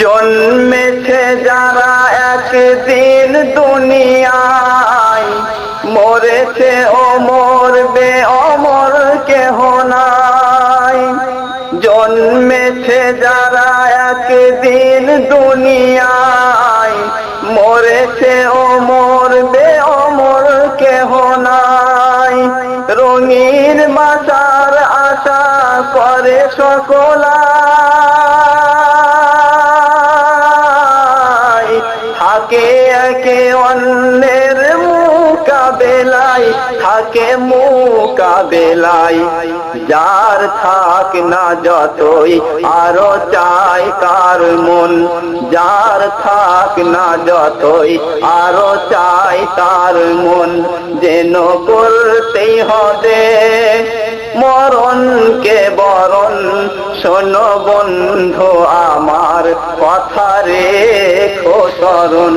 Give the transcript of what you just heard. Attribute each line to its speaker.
Speaker 1: জন্মেছে যারা একদিন দুনিয়ায়, মরেছে ও মরবে অমর কেহ নাই। জন্মেছে যারা একদিন দুনিয়ায়, মরেছে ও মরবে অমর কেহ নাই। রঙিন বাঁচার আশা করে সকলাই, থাকে একে অন্যের মোকাবেলায়, থাকে মোকাবেলায়। যার থাক না যতই আরো চাই তার মন, যার থাক না যতই আরো চাই তার মন। যেন করতেই হবে মরণকে বরণ, শোনো বন্ধু আমার কথা রেখো স্মরণ।